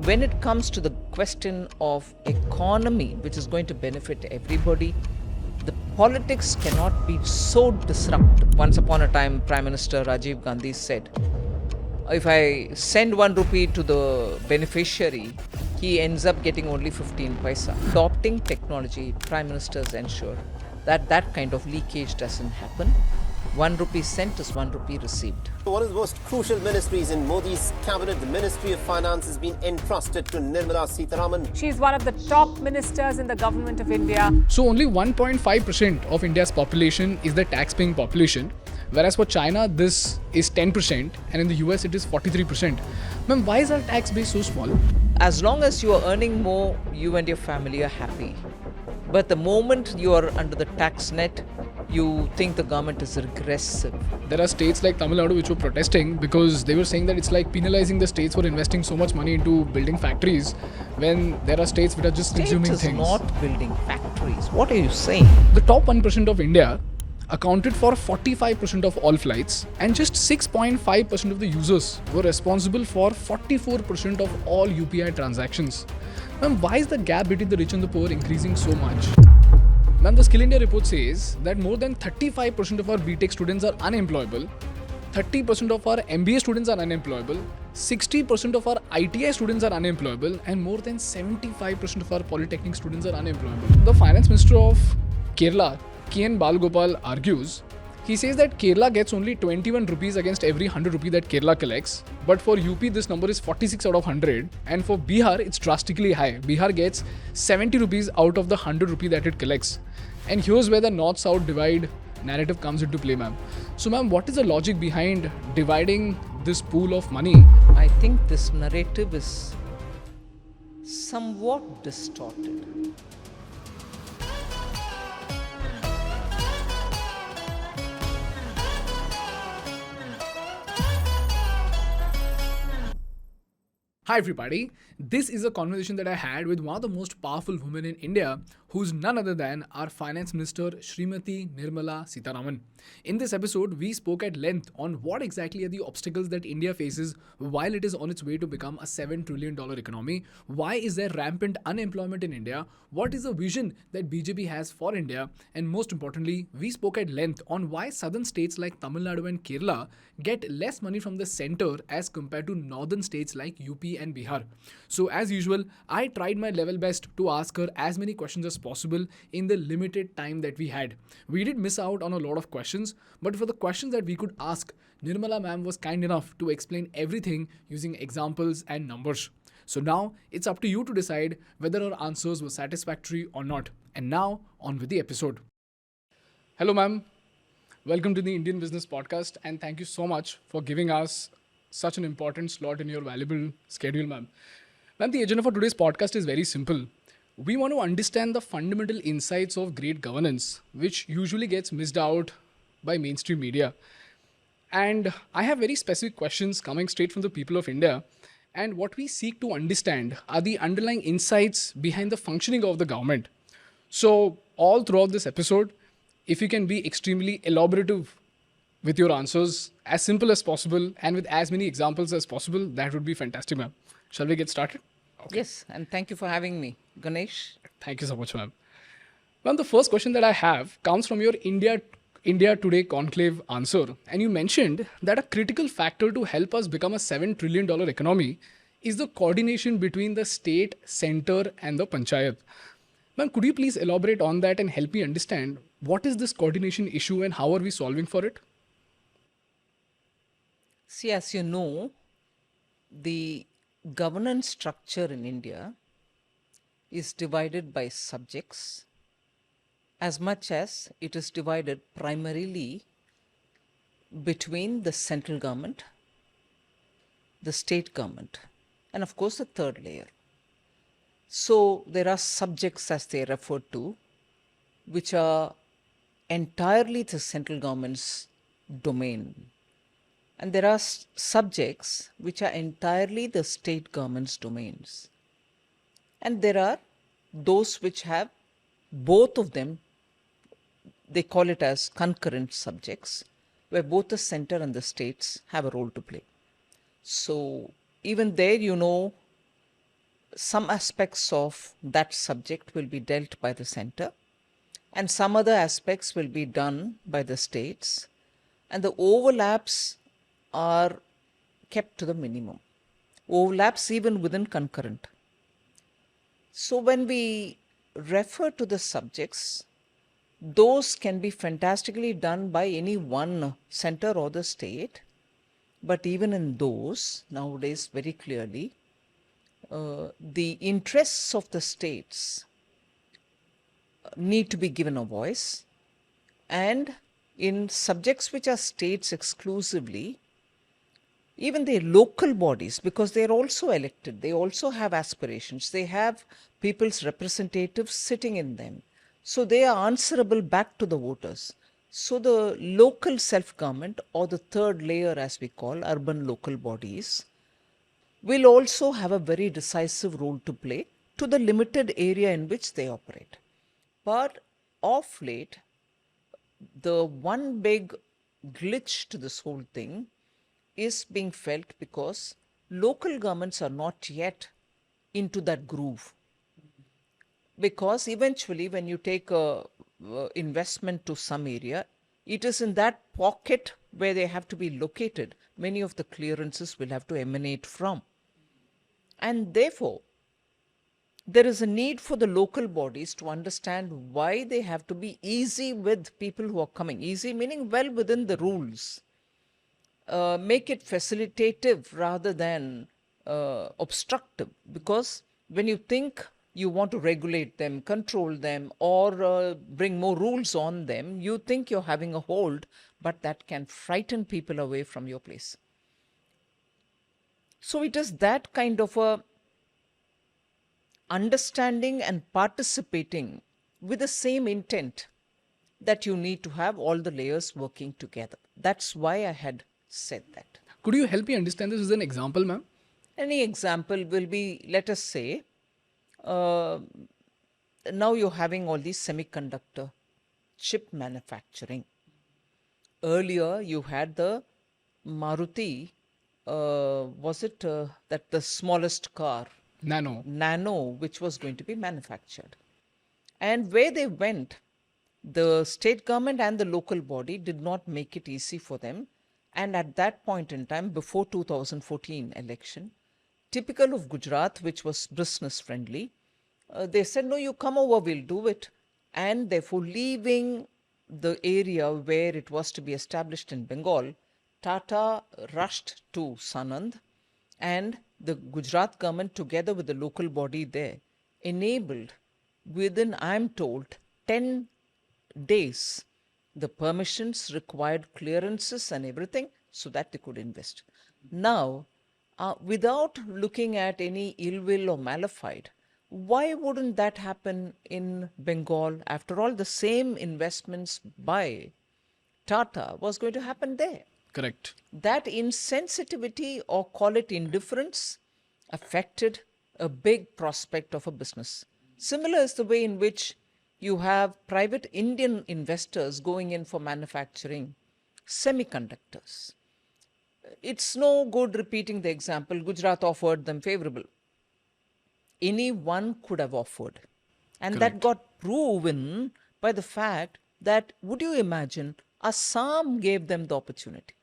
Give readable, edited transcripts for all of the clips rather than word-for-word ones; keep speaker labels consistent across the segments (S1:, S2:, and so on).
S1: when it comes to the question of economy, which is going to benefit everybody, the politics cannot be so disruptive. Once upon a time, Prime Minister Rajiv Gandhi said, if I send 1 rupee to the beneficiary, he ends up getting only 15 paisa. Adopting technology, Prime Ministers ensure that that kind of leakage doesn't happen. 1 rupee sent is 1 rupee received.
S2: One of the most crucial ministries in Modi's cabinet, the Ministry of Finance, has been entrusted to Nirmala Sitharaman.
S3: She is one of the top ministers in the government of India.
S4: So only 1.5% of India's population is the tax-paying population, whereas for China this is 10% and in the US it is 43%. Ma'am, why is our tax base so small?
S1: As long as you are earning more, you and your family are happy. But the moment you are under the tax net, you think the government is regressive.
S4: There are states like Tamil Nadu which were protesting because they were saying that it's like penalizing the states for investing so much money into building factories when there are states which are just consuming
S1: States is
S4: things.
S1: not building factories. What are you saying?
S4: The top 1% of India accounted for 45% of all flights and just 6.5% of the users were responsible for 44% of all UPI transactions. Ma'am, why is the gap between the rich and the poor increasing so much? Ma'am, the Skill India report says that more than 35% of our BTech students are unemployable, 30% of our MBA students are unemployable, 60% of our ITI students are unemployable, and more than 75% of our polytechnic students are unemployable. The Finance Minister of Kerala, K.N. Balgopal, argues, he says that Kerala gets only 21 rupees against every 100 rupee that Kerala collects, but for UP this number is 46 out of 100, and for Bihar it's drastically high. Bihar gets 70 rupees out of the 100 rupee that it collects. And here's where the north-south divide narrative comes into play, ma'am. So ma'am, what is the logic behind dividing this pool of money?
S1: I think this narrative is somewhat distorted.
S4: Hi everybody, this is a conversation that I had with one of the most powerful women in India, who's none other than our Finance Minister Srimati Nirmala Sitharaman. In this episode, we spoke at length on what exactly are the obstacles that India faces while it is on its way to become a $7 trillion economy. Why is there rampant unemployment in India? What is the vision that BJP has for India? And most importantly, we spoke at length on why southern states like Tamil Nadu and Kerala get less money from the center as compared to northern states like UP and Bihar. So as usual, I tried my level best to ask her as many questions as possible in the limited time that we had. We did miss out on a lot of questions, but for the questions that we could ask, Nirmala ma'am was kind enough to explain everything using examples and numbers. So now it's up to you to decide whether her answers were satisfactory or not. And now on with the episode. Hello ma'am, welcome to the Indian Business Podcast, and thank you so much for giving us such an important slot in your valuable schedule, ma'am. Ma'am, the agenda for today's podcast is very simple. We want to understand the fundamental insights of great governance, which usually gets missed out by mainstream media. And I have very specific questions coming straight from the people of India. And what we seek to understand are the underlying insights behind the functioning of the government. So all throughout this episode, if you can be extremely elaborative with your answers, as simple as possible and with as many examples as possible, that would be fantastic, ma'am. Shall we get started? Okay.
S1: Yes, and thank you for having me, Ganesh.
S4: Thank you so much, ma'am. Ma'am, the first question that I have comes from your India Today conclave answer. And you mentioned that a critical factor to help us become a $7 trillion economy is the coordination between the state, center, and the panchayat. Ma'am, could you please elaborate on that and help me understand what is this coordination issue and how are we solving for it?
S1: See, as you know, the governance structure in India is divided by subjects as much as it is divided primarily between the central government, the state government, and of course the third layer. So there are subjects, as they are referred to, which are entirely the central government's domain. And there are subjects which are entirely the state government's domains. And there are those which have both of them, they call it as concurrent subjects, where both the center and the states have a role to play. So even there, you know, some aspects of that subject will be dealt by the center, and some other aspects will be done by the states, and the overlaps are kept to the minimum. Overlaps even within concurrent. So when we refer to the subjects, those can be fantastically done by any one center or the state, but even in those, nowadays, very clearly, the interests of the states need to be given a voice, and in subjects which are states exclusively, even the local bodies, because they are also elected, they also have aspirations, they have people's representatives sitting in them, so they are answerable back to the voters. So the local self-government, or the third layer as we call urban local bodies, will also have a very decisive role to play to the limited area in which they operate. But of late, the one big glitch to this whole thing is being felt because local governments are not yet into that groove. Because eventually, when you take a investment to some area, it is in that pocket where they have to be located. Many of the clearances will have to emanate from. And therefore, there is a need for the local bodies to understand why they have to be easy with people who are coming. Easy meaning well within the rules. Make it facilitative rather than obstructive. Because when you think you want to regulate them, control them, or bring more rules on them, you think you're having a hold, but that can frighten people away from your place. So it is that kind of a understanding and participating with the same intent that you need to have all the layers working together. That's why I had said that.
S4: Could you help me understand this with an example, ma'am?
S1: Any example will be, let us say, uh, now you're having all these semiconductor chip manufacturing. Earlier, you had the Maruti, was it that the smallest car? Nano, which was going to be manufactured. And where they went, the state government and the local body did not make it easy for them. And at that point in time, before 2014 election, typical of Gujarat, which was business friendly, they said, no, you come over, we'll do it. And therefore, leaving the area where it was to be established in Bengal, Tata rushed to Sanand, and the Gujarat government, together with the local body there, enabled within, I am told, 10 days, the permissions, required clearances and everything, so that they could invest. Now, without looking at any ill will or malafide, why wouldn't that happen in Bengal? After all, the same investments by Tata was going to happen there.
S4: Correct.
S1: That insensitivity, or call it indifference, affected a big prospect of a business. Similar is the way in which you have private Indian investors going in for manufacturing semiconductors. It's no good repeating the example. Gujarat offered them favorable. Anyone could have offered. And that got proven by the fact that, would you imagine, Assam gave them the opportunity.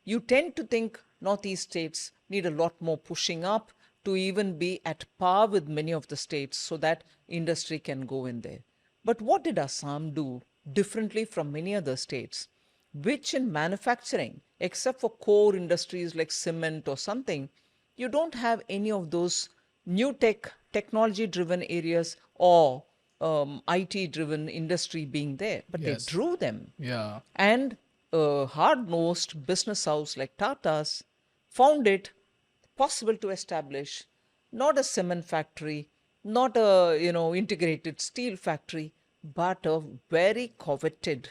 S1: You tend to think Northeast states need a lot more pushing up to even be at par with many of the states so that industry can go in there. But what did Assam do differently from many other states, which in manufacturing, except for core industries like cement or something, you don't have any of those new technology-driven areas or IT-driven industry being there, but
S4: Yes.
S1: they drew them.
S4: Yeah.
S1: And a hard-nosed business house like Tata's found it possible to establish not a cement factory, not a integrated steel factory, but a very coveted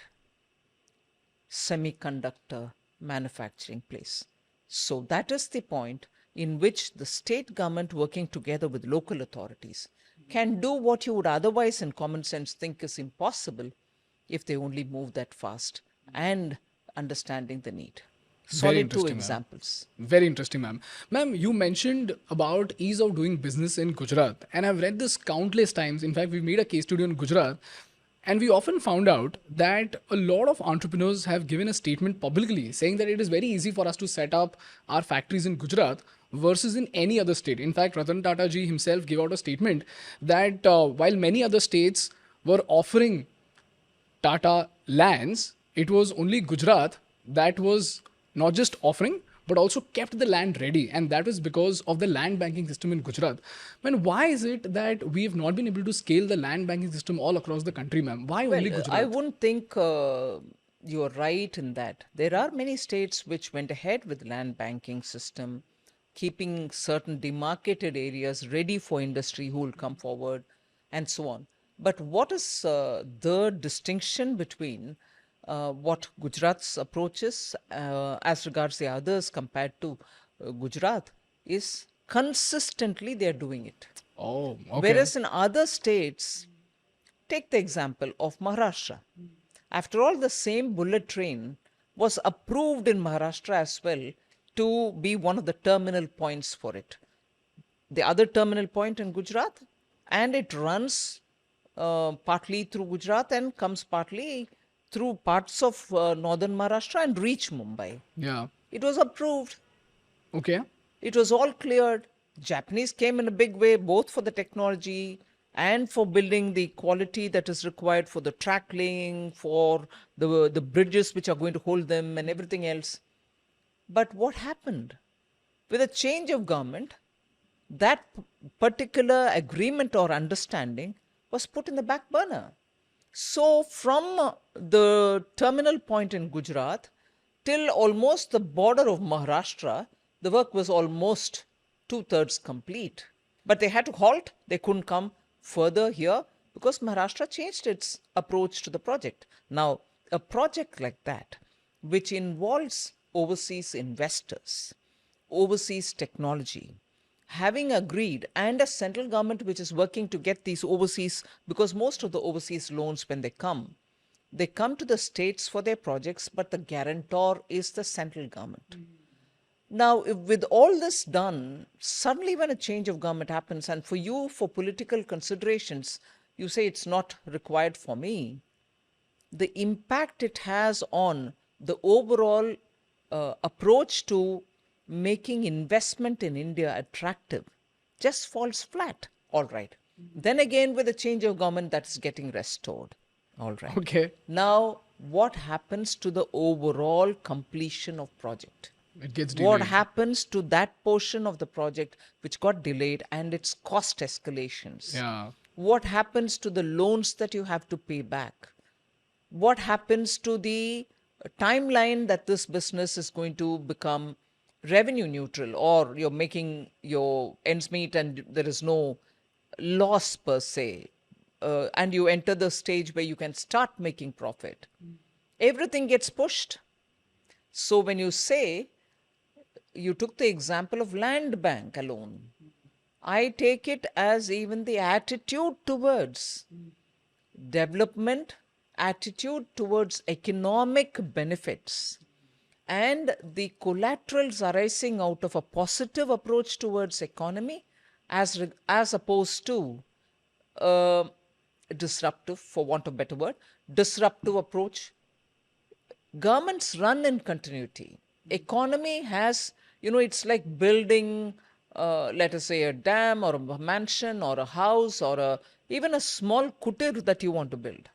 S1: semiconductor manufacturing place. So that is the point in which the state government, working together with local authorities, can do what you would otherwise in common sense think is impossible if they only move that fast and understanding the need.
S4: Very
S1: Solid two
S4: interesting, ma'am.
S1: examples.
S4: Very interesting, ma'am. Ma'am, you mentioned about ease of doing business in Gujarat, and I've read this countless times. In fact, we made a case study on Gujarat, and we often found out that a lot of entrepreneurs have given a statement publicly saying that it is very easy for us to set up our factories in Gujarat versus in any other state. In fact, Ratan Tata ji himself gave out a statement that while many other states were offering Tata lands, it was only Gujarat that was not just offering but also kept the land ready, and that was because of the land banking system in Gujarat. Man, why is it that we have not been able to scale the land banking system all across the country, ma'am? Why only
S1: Well, I
S4: Gujarat?
S1: wouldn't think you're right in that. There are many states which went ahead with land banking system, keeping certain demarcated areas ready for industry who will come forward, and so on. But what is the distinction between what Gujarat's approach is as regards the others compared to Gujarat is consistently they're doing it.
S4: Oh, okay.
S1: Whereas in other states, take the example of Maharashtra. After all, the same bullet train was approved in Maharashtra as well to be one of the terminal points for it. The other terminal point in Gujarat, and it runs partly through Gujarat and comes partly through parts of northern Maharashtra and reach Mumbai.
S4: Yeah.
S1: It was approved.
S4: Okay.
S1: It was all cleared. Japanese came in a big way, both for the technology and for building the quality that is required for the track laying, for the bridges which are going to hold them, and everything else. But what happened? With a change of government, that particular agreement or understanding was put in the back burner. So, from the terminal point in Gujarat till almost the border of Maharashtra, the work was almost two-thirds complete. But they had to halt, they couldn't come further here because Maharashtra changed its approach to the project. Now, a project like that, which involves overseas investors, overseas technology, having agreed, and a central government which is working to get these overseas, because most of the overseas loans, when they come to the states for their projects, but the guarantor is the central government. Now, if with all this done, suddenly when a change of government happens, and for you, for political considerations, you say it's not required for me, the impact it has on the overall approach to making investment in India attractive just falls flat. All right. Then again, with a change of government, that is getting restored. All right.
S4: Okay.
S1: Now, what happens to the overall completion of project?
S4: It gets
S1: What
S4: delayed.
S1: happens to that portion of the project which got delayed and its cost escalations?
S4: Yeah.
S1: What happens to the loans that you have to pay back? What happens to the timeline that this business is going to become revenue neutral, or you're making your ends meet and there is no loss per se, and you enter the stage where you can start making profit? Everything gets pushed. So when you say, you took the example of land bank alone, I take it as even the attitude towards development, attitude towards economic benefits, and the collaterals arising out of a positive approach towards economy as opposed to disruptive, for want of a better word, disruptive approach. Governments run in continuity. Economy has, it's like building, let us say, a dam or a mansion or a house or even a small kutir that you want to build.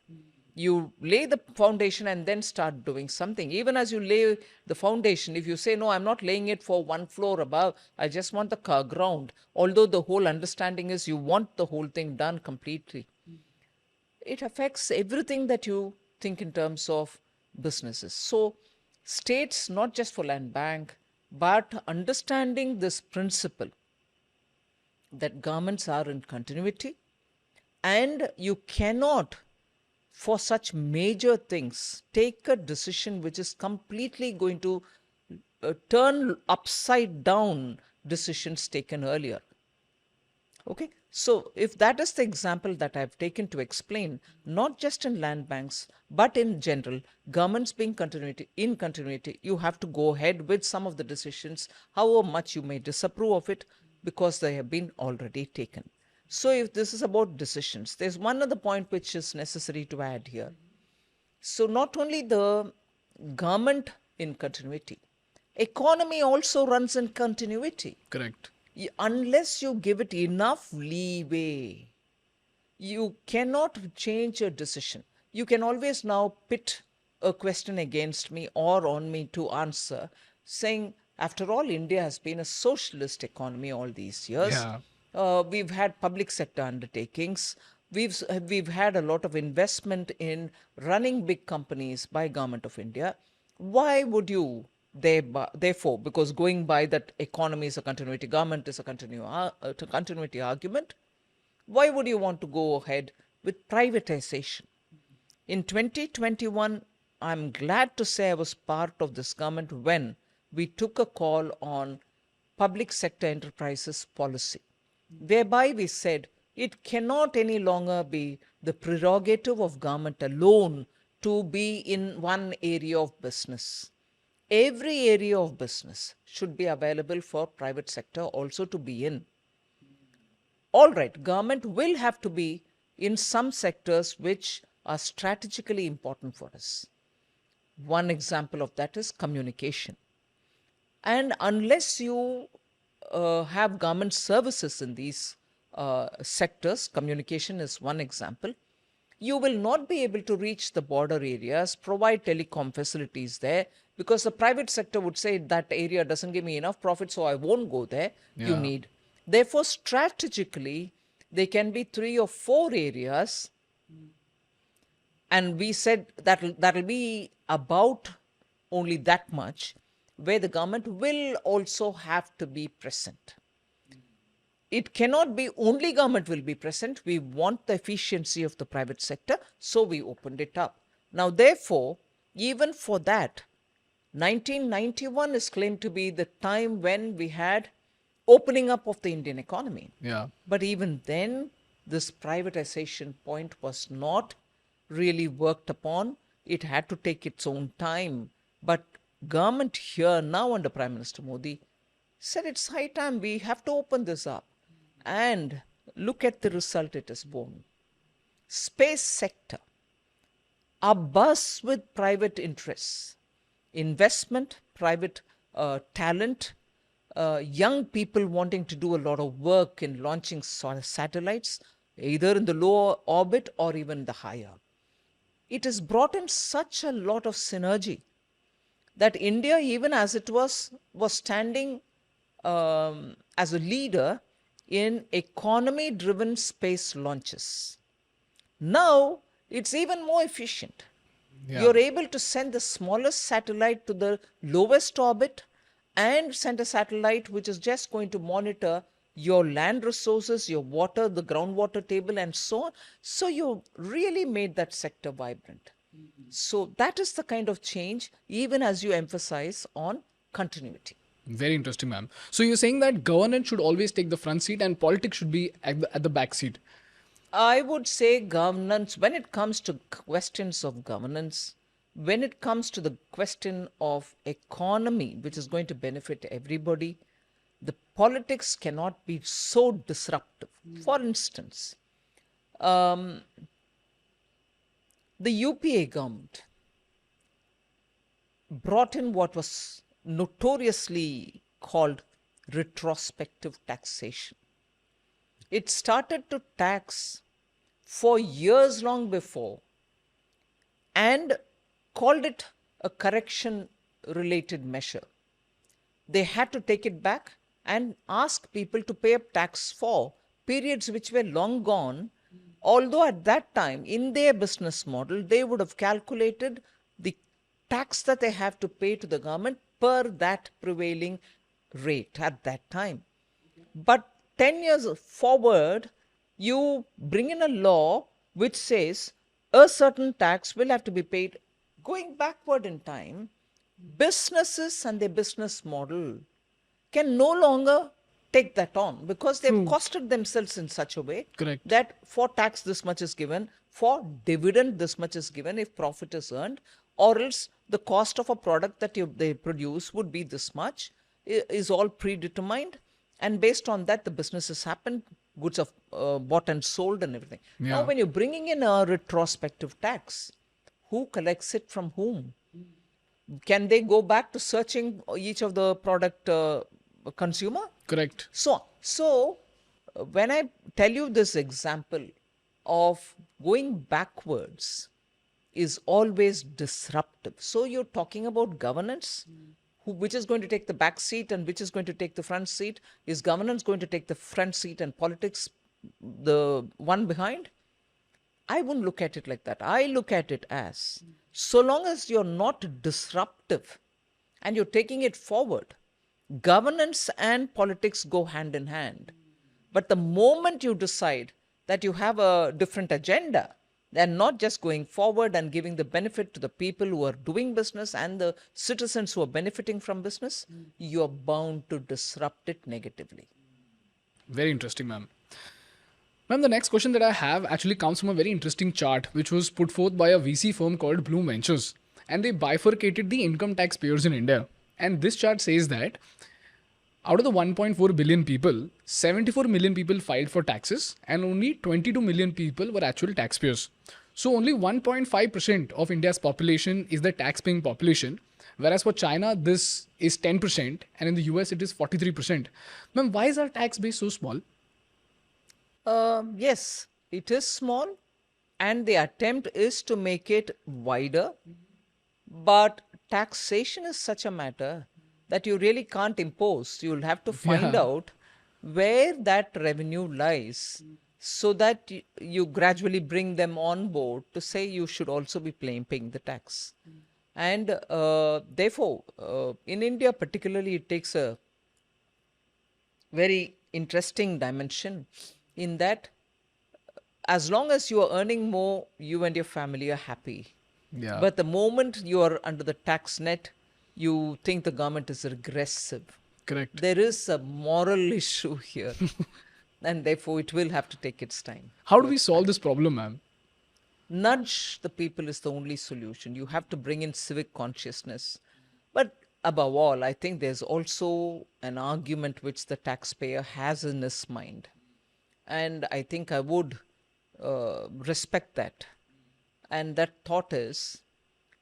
S1: You lay the foundation and then start doing something. Even as you lay the foundation, if you say, no, I'm not laying it for one floor above, I just want the ground, although the whole understanding is you want the whole thing done completely, it affects everything that you think in terms of businesses. So, states, not just for land bank, but understanding this principle that governments are in continuity, and you cannot, for such major things, take a decision which is completely going to turn upside down decisions taken earlier. Okay, so if that is the example that I've taken to explain, not just in land banks, but in general, governments being in continuity, you have to go ahead with some of the decisions, however much you may disapprove of it, because they have been already taken. So if this is about decisions, there's one other point which is necessary to add here. So not only the government in continuity, economy also runs in continuity.
S4: Correct.
S1: Unless you give it enough leeway, you cannot change a decision. You can always now pit a question against me or on me to answer, saying, after all, India has been a socialist economy all these years.
S4: Yeah.
S1: We've had public sector undertakings. We've had a lot of investment in running big companies by Government of India. Why would you therefore, because going by that economy is a continuity, government is a continuity argument, why would you want to go ahead with privatization? In 2021, I'm glad to say I was part of this government when we took a call on public sector enterprises policy, whereby we said it cannot any longer be the prerogative of government alone to be in one area of business. Every area of business should be available for private sector also to be in. All right, government will have to be in some sectors which are strategically important for us. One example of that is communication. And unless you have government services in these sectors, communication is one example, you will not be able to reach the border areas, provide telecom facilities there, because the private sector would say that area doesn't give me enough profit, so I won't go there. You
S4: Yeah.
S1: need. Therefore, strategically, there can be 3 or 4 areas, and we said that'll be about only that much, where the government will also have to be present. It cannot be only government will be present. We want the efficiency of the private sector, so we opened it up. Now, therefore, even for that, 1991 is claimed to be the time when we had opening up of the Indian economy.
S4: Yeah.
S1: But even then, this privatization point was not really worked upon. It had to take its own time. But government here now under Prime Minister Modi said it's high time we have to open this up. And look at the result it has borne. Space sector, abuzz with private interests, investment, private talent, young people wanting to do a lot of work in launching satellites, either in the lower orbit or even the higher. It has brought in such a lot of synergy that India, even as it was standing as a leader in economy-driven space launches. Now, it's even more efficient.
S4: Yeah.
S1: You're able to send the smallest satellite to the lowest orbit and send a satellite which is just going to monitor your land resources, your water, the groundwater table, and so on. So you really made that sector vibrant. So that is the kind of change, even as you emphasize on continuity.
S4: Very interesting, ma'am. So you're saying that governance should always take the front seat and politics should be at the back seat.
S1: I would say governance, when it comes to questions of governance, when it comes to the question of economy, which is going to benefit everybody, the politics cannot be so disruptive. For instance, the UPA government brought in what was notoriously called retrospective taxation. It started to tax for years long before and called it a correction related measure. They had to take it back and ask people to pay up tax for periods which were long gone, although at that time in their business model they would have calculated the tax that they have to pay to the government per that prevailing rate at that time. But 10 years forward, you bring in a law which says a certain tax will have to be paid. Going backward in time, businesses and their business model can no longer take that on because they've
S4: True.
S1: costed themselves in such a way
S4: Correct.
S1: that for tax this much is given, for dividend this much is given if profit is earned, or else the cost of a product that they produce would be this much, is all predetermined, and based on that the businesses happen, goods are bought and sold and everything. Now
S4: Yeah.
S1: when you're bringing in a retrospective tax, who collects it from whom? Can they go back to searching each of the product consumer?
S4: Correct.
S1: So when I tell you this example of going backwards is always disruptive. So you're talking about governance, which is going to take the back seat and which is going to take the front seat? Is governance going to take the front seat and politics the one behind? I wouldn't look at it like that. I look at it as, so long as you're not disruptive and you're taking it forward, governance and politics go hand in hand. But the moment you decide that you have a different agenda, and not just going forward and giving the benefit to the people who are doing business and the citizens who are benefiting from business, you're bound to disrupt it negatively.
S4: Very interesting, ma'am. Ma'am, the next question that I have actually comes from a very interesting chart which was put forth by a VC firm called Bloom Ventures. And they bifurcated the income tax payers in India. And this chart says that out of the 1.4 billion people, 74 million people filed for taxes and only 22 million people were actual taxpayers. So only 1.5% of India's population is the tax-paying population, whereas for China, this is 10% and in the US, it is 43%. Ma'am, why is our tax base so small?
S1: Yes, it is small, and the attempt is to make it wider. But taxation is such a matter that you really can't impose. You'll have to find
S4: Yeah.
S1: out where that revenue lies so that you gradually bring them on board to say you should also be paying the tax. And therefore, in India particularly, it takes a very interesting dimension in that as long as you are earning more, you and your family are happy.
S4: Yeah.
S1: But the moment you are under the tax net, you think the government is regressive.
S4: Correct.
S1: There is a moral issue here, and therefore it will have to take its time.
S4: How do we solve this problem, ma'am?
S1: Nudge the people is the only solution. You have to bring in civic consciousness. But above all, I think there's also an argument which the taxpayer has in his mind. And I think I would respect that. And that thought is,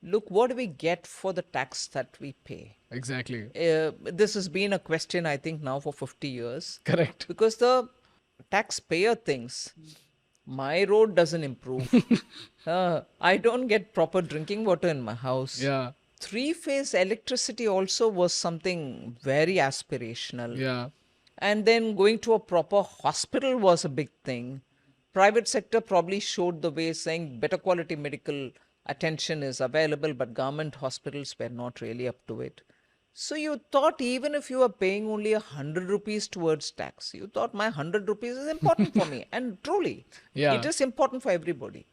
S1: look, what do we get for the tax that we pay?
S4: Exactly.
S1: This has been a question, I think, now for 50 years.
S4: Correct.
S1: Because the taxpayer thinks, my road doesn't improve. I don't get proper drinking water in my house.
S4: Yeah.
S1: Three-phase electricity also was something very aspirational.
S4: Yeah.
S1: And then going to a proper hospital was a big thing. Private sector probably showed the way, saying better quality medical attention is available, but government hospitals were not really up to it. So you thought even if you are paying only 100 rupees towards tax, you thought my 100 rupees is important for me. And truly,
S4: Yeah.
S1: it is important for everybody.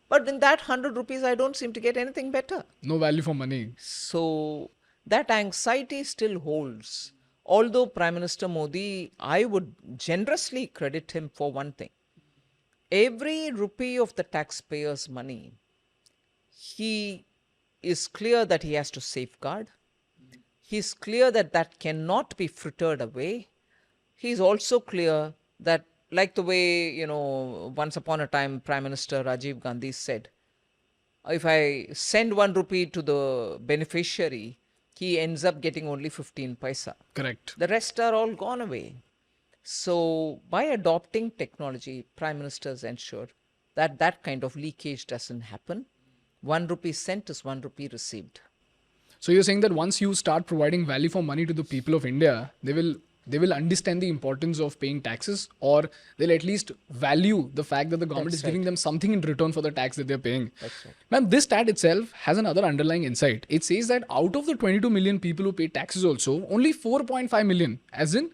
S1: But in that 100 rupees, I don't seem to get anything better.
S4: No value for money.
S1: So that anxiety still holds. Although Prime Minister Modi, I would generously credit him for one thing. Every rupee of the taxpayer's money, he is clear that he has to safeguard. He's clear that that cannot be frittered away. He's also clear that, like the way, once upon a time, Prime Minister Rajiv Gandhi said, if I send 1 rupee to the beneficiary, he ends up getting only 15 paisa.
S4: Correct.
S1: The rest are all gone away. So by adopting technology, Prime Ministers ensure that that kind of leakage doesn't happen. 1 rupee sent is 1 rupee received.
S4: So you're saying that once you start providing value for money to the people of India, they will understand the importance of paying taxes, or they'll at least value the fact that the government
S1: That's
S4: is giving them something in return for the tax that they're paying.
S1: That's right.
S4: Ma'am, this stat itself has another underlying insight. It says that out of the 22 million people who pay taxes also, only 4.5 million, as in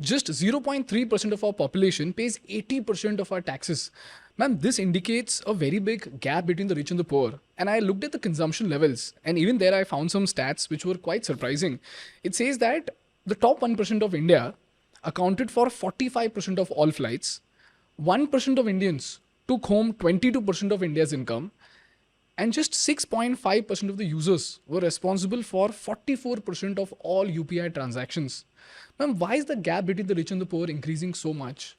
S4: just 0.3% of our population pays 80% of our taxes. Ma'am, this indicates a very big gap between the rich and the poor. And I looked at the consumption levels, and even there I found some stats which were quite surprising. It says that the top 1% of India accounted for 45% of all flights. 1% of Indians took home 22% of India's income, and just 6.5% of the users were responsible for 44% of all UPI transactions. Ma'am, why is the gap between the rich and the poor increasing so much?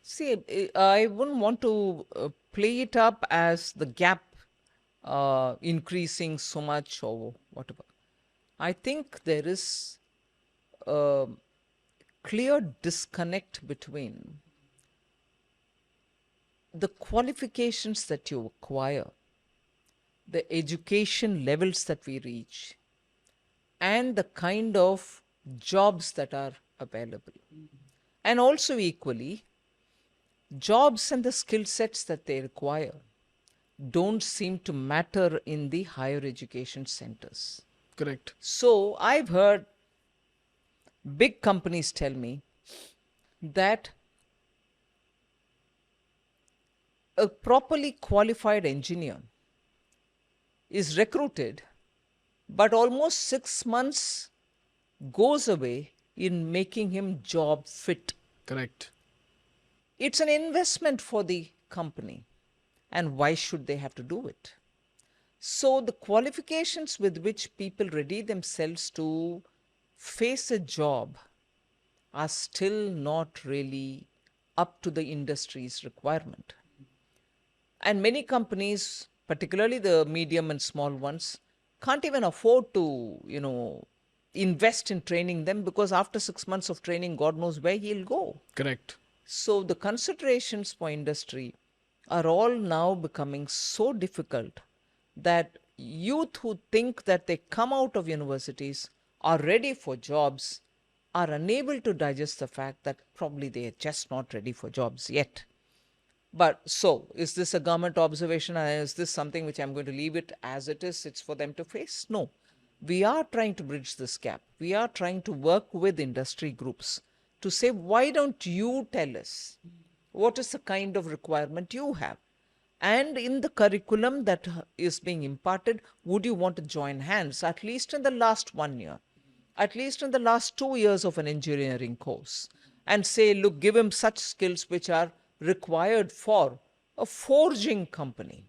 S1: See, I wouldn't want to play it up as the gap increasing so much or whatever. I think there is a clear disconnect between the qualifications that you acquire, the education levels that we reach, and the kind of jobs that are available. And also, equally, jobs and the skill sets that they require don't seem to matter in the higher education centers.
S4: Correct.
S1: So, I've heard big companies tell me that a properly qualified engineer is recruited, but almost 6 months goes away in making him job fit.
S4: Correct.
S1: It's an investment for the company. And why should they have to do it? So the qualifications with which people ready themselves to face a job are still not really up to the industry's requirement. And many companies, particularly the medium and small ones, can't even afford to, invest in training them, because after 6 months of training, God knows where he'll go.
S4: Correct.
S1: So the considerations for industry are all now becoming so difficult that youth who think that they come out of universities are ready for jobs are unable to digest the fact that probably they are just not ready for jobs yet. But so, is this a government observation, and is this something which I'm going to leave it as it is? It's for them to face? No. We are trying to bridge this gap. We are trying to work with industry groups to say, why don't you tell us what is the kind of requirement you have? And in the curriculum that is being imparted, would you want to join hands, at least in the last 1 year, at least in the last 2 years of an engineering course, and say, look, give him such skills which are required for a forging company,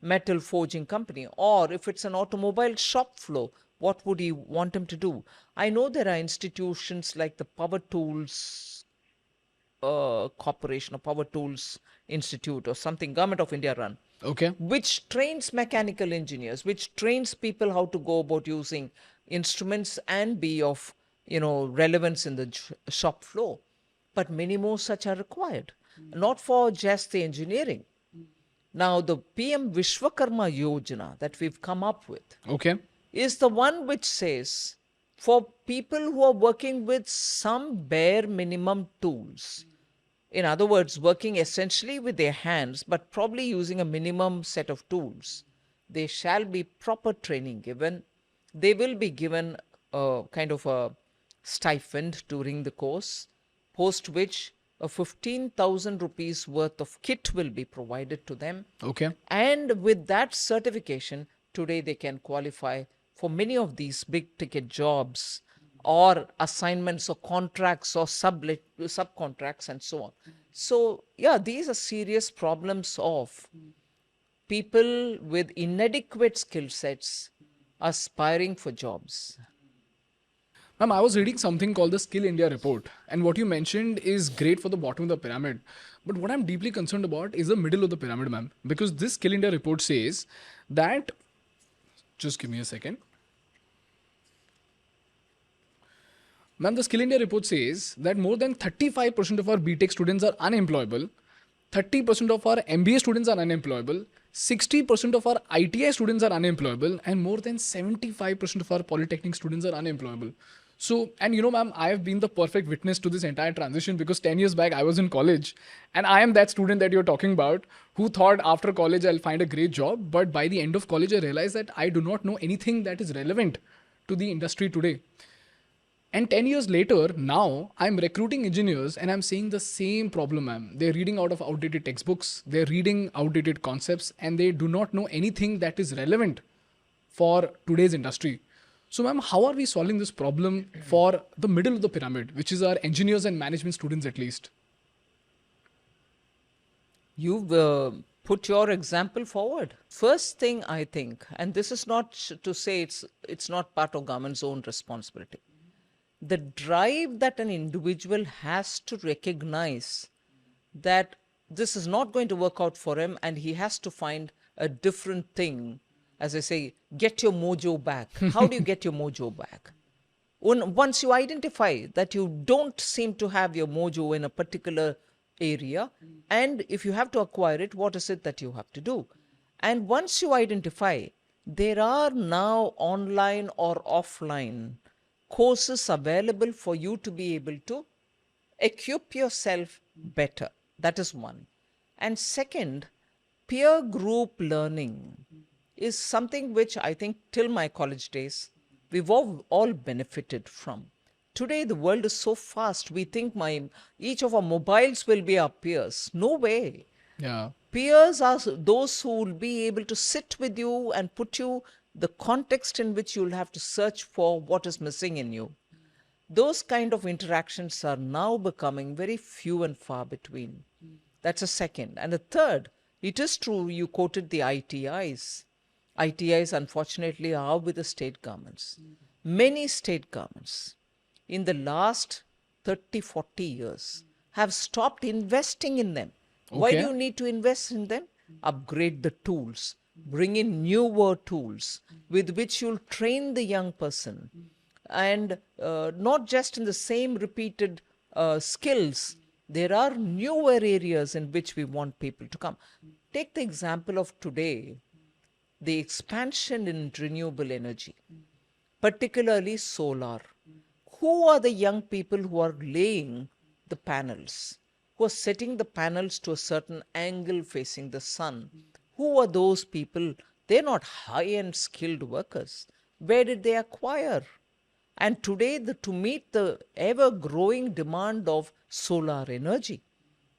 S1: metal forging company, or if it's an automobile shop floor, what would you want him to do? I know there are institutions like the Power Tools Corporation or Power Tools Institute or something, Government of India run,
S4: Okay.
S1: which trains mechanical engineers, which trains people how to go about using instruments and be of, relevance in the shop floor. But many more such are required, not for just the engineering. Now, the PM Vishwakarma Yojana that we've come up with
S4: Okay.
S1: is the one which says for people who are working with some bare minimum tools, in other words, working essentially with their hands, but probably using a minimum set of tools, they shall be proper training given. They will be given a kind of a stipend during the course, post which a 15,000 rupees worth of kit will be provided to them.
S4: Okay.
S1: And with that certification, today they can qualify for many of these big ticket jobs or assignments or contracts or subcontracts and so on. So, yeah, these are serious problems of people with inadequate skill sets aspiring for jobs.
S4: Ma'am, I was reading something called the Skill India report, and what you mentioned is great for the bottom of the pyramid. But what I'm deeply concerned about is the middle of the pyramid, ma'am, because this Skill India report says that, just give me a second. Ma'am, the Skill India report says that more than 35% of our BTech students are unemployable, 30% of our MBA students are unemployable, 60% of our ITI students are unemployable, and more than 75% of our polytechnic students are unemployable. So, and ma'am, I have been the perfect witness to this entire transition, because 10 years back I was in college, and I am that student that you're talking about who thought after college I'll find a great job. But by the end of college, I realized that I do not know anything that is relevant to the industry today. And 10 years later, now I'm recruiting engineers and I'm seeing the same problem, ma'am. They're reading out of outdated textbooks, they're reading outdated concepts, and they do not know anything that is relevant for today's industry. So, ma'am, how are we solving this problem for the middle of the pyramid, which is our engineers and management students at least?
S1: You've put your example forward. First thing I think, and this is not to say it's not part of government's own responsibility. The drive that an individual has to recognize that this is not going to work out for him and he has to find a different thing. As I say, get your mojo back. How do you get your mojo back? Once you identify that you don't seem to have your mojo in a particular area, and if you have to acquire it, what is it that you have to do? And once you identify, there are now online or offline courses available for you to be able to equip yourself better. That is one. And second, peer group learning is something which I think till my college days, we've all benefited from. Today, the world is so fast. We think each of our mobiles will be our peers. No way.
S4: Yeah.
S1: Peers are those who will be able to sit with you and put you the context in which you'll have to search for what is missing in you. Those kind of interactions are now becoming very few and far between. That's a second. And a third, it is true you quoted the ITIs. ITIs, unfortunately, are with the state governments. Many state governments in the last 30, 40 years have stopped investing in them. Why do you need to invest in them? Upgrade the tools, bring in newer tools with which you'll train the young person. And not just in the same repeated skills, there are newer areas in which we want people to come. Take the example of today, the expansion in renewable energy, particularly solar. Who are the young people who are laying the panels, who are setting the panels to a certain angle facing the sun? Who are those people? They're not high-end skilled workers. Where did they acquire? And today, to meet the ever-growing demand of solar energy,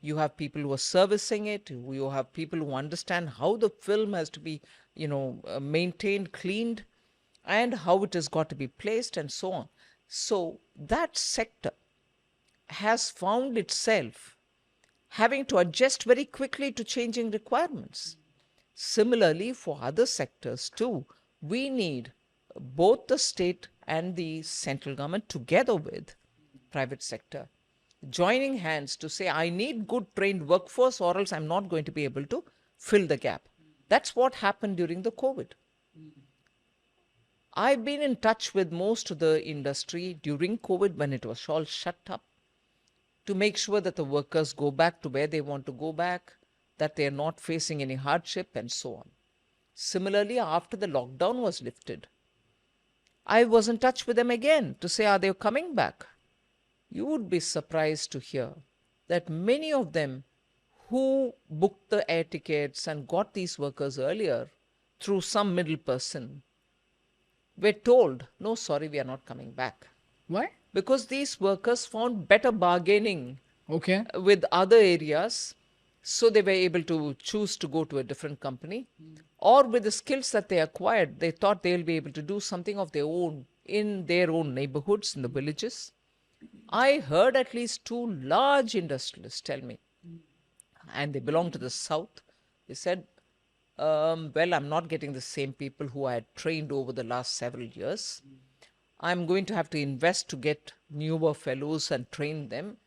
S1: you have people who are servicing it. You have people who understand how the film has to be, maintained, cleaned, and how it has got to be placed, and so on. So that sector has found itself having to adjust very quickly to changing requirements. Similarly, for other sectors too, we need both the state and the central government together with private sector joining hands to say, I need good trained workforce or else I'm not going to be able to fill the gap. That's what happened during the COVID. I've been in touch with most of the industry during COVID when it was all shut up to make sure that the workers go back to where they want to go back, that they are not facing any hardship and so on. Similarly, after the lockdown was lifted, I was in touch with them again to say, are they coming back? You would be surprised to hear that many of them who booked the air tickets and got these workers earlier through some middle person were told, no, sorry, we are not coming back.
S4: Why?
S1: Because these workers found better bargaining
S4: Okay.
S1: with other areas, so they were able to choose to go to a different company. Or with the skills that they acquired, they thought they'll be able to do something of their own in their own neighborhoods, in the villages. I heard at least 2 large industrialists tell me, and they belong to the south. They said, well, I'm not getting the same people who I had trained over the last several years. I'm going to have to invest to get newer fellows and train them.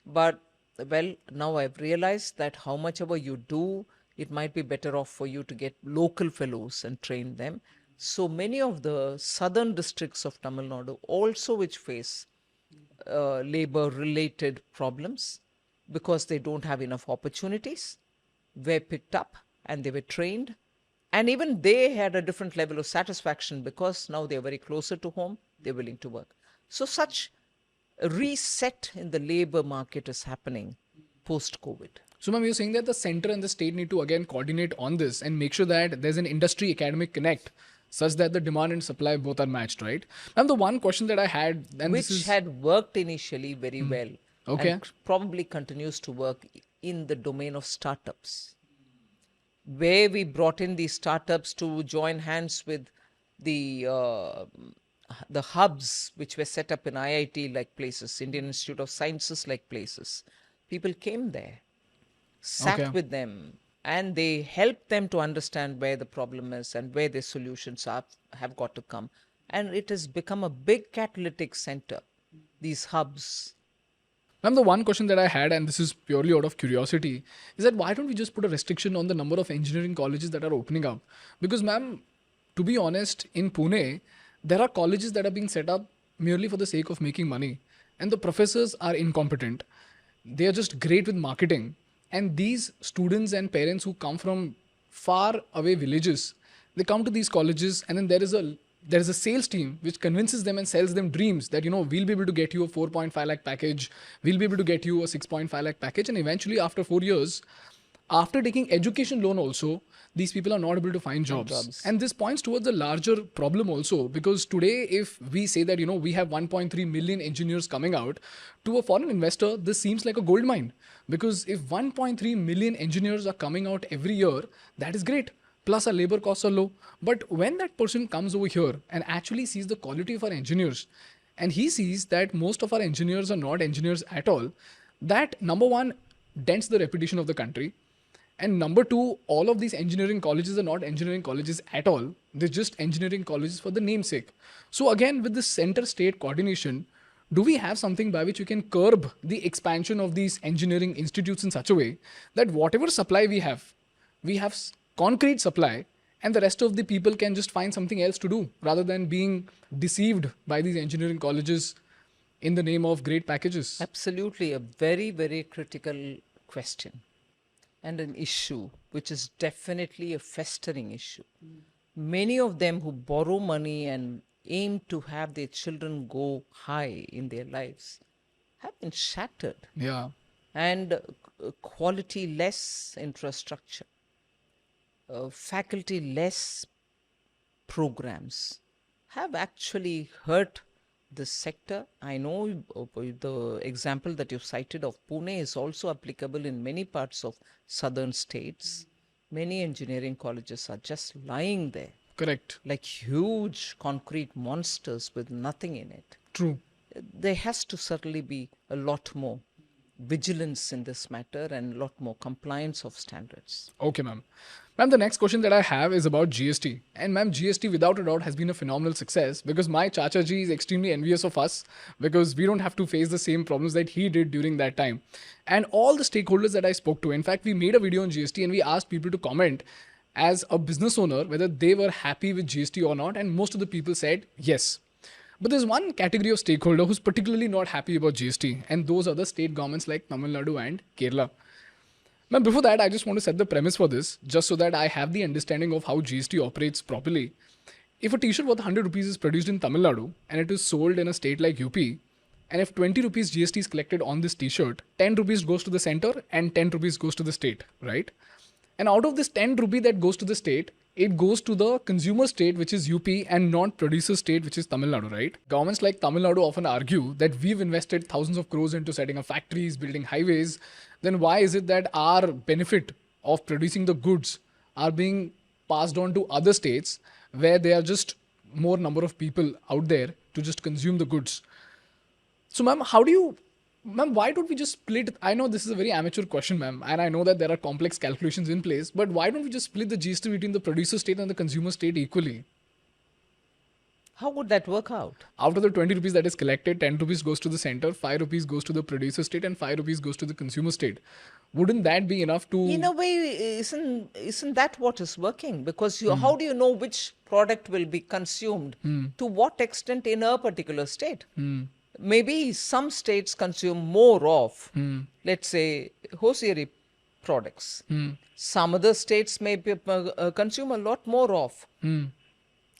S1: But, well, now I've realized that how much ever you do, it might be better off for you to get local fellows and train them. So many of the southern districts of Tamil Nadu also which face labor-related problems because they don't have enough opportunities, were picked up and they were trained. And even they had a different level of satisfaction because now they're very closer to home, they're willing to work. So such a reset in the labor market is happening post-COVID.
S4: So, ma'am, you're saying that the center and the state need to again coordinate on this and make sure that there's an industry academic connect such that the demand and supply both are matched, right? And the one question that I had, and
S1: which had worked initially very well,
S4: Okay.
S1: and probably continues to work in the domain of startups, where we brought in these startups to join hands with the the hubs which were set up in IIT like places, Indian Institute of Sciences like places, people came there, sat
S4: Okay.
S1: with them, and they helped them to understand where the problem is and where the solutions have got to come. And it has become a big catalytic center, these hubs.
S4: Ma'am, the one question that I had, and this is purely out of curiosity, is that why don't we just put a restriction on the number of engineering colleges that are opening up? Because, ma'am, to be honest, in Pune, there are colleges that are being set up merely for the sake of making money, and the professors are incompetent. They are just great with marketing. And these students and parents who come from far away villages, they come to these colleges, and then there is a sales team which convinces them and sells them dreams that we'll be able to get you a 4.5 lakh package, we'll be able to get you a 6.5 lakh package, and eventually after 4 years, after taking education loan also, these people are not able to find jobs. And this points towards a larger problem also, because today if we say that we have 1.3 million engineers coming out, to a foreign investor this seems like a gold mine, because if 1.3 million engineers are coming out every year, that is great, plus our labor costs are low. But when that person comes over here and actually sees the quality of our engineers, and he sees that most of our engineers are not engineers at all, that number one dents the reputation of the country. And number two, all of these engineering colleges are not engineering colleges at all. They're just engineering colleges for the namesake. So again, with this center-state coordination, do we have something by which we can curb the expansion of these engineering institutes in such a way that whatever supply we have concrete supply, and the rest of the people can just find something else to do rather than being deceived by these engineering colleges in the name of great packages?
S1: Absolutely, a very, very critical question and an issue which is definitely a festering issue. Many of them who borrow money and aim to have their children go high in their lives have been shattered.
S4: Yeah.
S1: And quality less infrastructure, faculty less programs have actually hurt this sector. I know the example that you cited of Pune is also applicable in many parts of southern states. Many engineering colleges are just lying there
S4: Correct.
S1: like huge concrete monsters with nothing in it.
S4: True.
S1: There has to certainly be a lot more vigilance in this matter and a lot more compliance of standards.
S4: Okay, ma'am. Ma'am, the next question that I have is about GST. And ma'am, GST without a doubt has been a phenomenal success, because my Chacha ji is extremely envious of us, because we don't have to face the same problems that he did during that time. And all the stakeholders that I spoke to, in fact, we made a video on GST and we asked people to comment as a business owner whether they were happy with GST or not. And most of the people said yes. But there's one category of stakeholder who's particularly not happy about GST, and those are the state governments like Tamil Nadu and Kerala. Ma'am, before that, I just want to set the premise for this, just so that I have the understanding of how GST operates properly. If a t-shirt worth 100 rupees is produced in Tamil Nadu and it is sold in a state like UP, and if 20 rupees GST is collected on this t-shirt, 10 rupees goes to the center and 10 rupees goes to the state, right? And out of this 10 rupee that goes to the state, it goes to the consumer state, which is UP, and not producer state, which is Tamil Nadu, right? Governments like Tamil Nadu often argue that we've invested thousands of crores into setting up factories, building highways. Then why is it that our benefit of producing the goods are being passed on to other states where there are just more number of people out there to just consume the goods? So, ma'am, why don't we just split? I know this is a very amateur question, ma'am, and I know that there are complex calculations in place, but why don't we just split the GST between the producer state and the consumer state equally?
S1: How would that work out?
S4: Out of the 20 rupees that is collected, 10 rupees goes to the center, 5 rupees goes to the producer state, and 5 rupees goes to the consumer state. Wouldn't that be enough to...
S1: In a way, isn't that what is working? Because how do you know which product will be consumed? To what extent in a particular state? Maybe some states consume more of, let's say, hosiery products. Some other states may consume a lot more of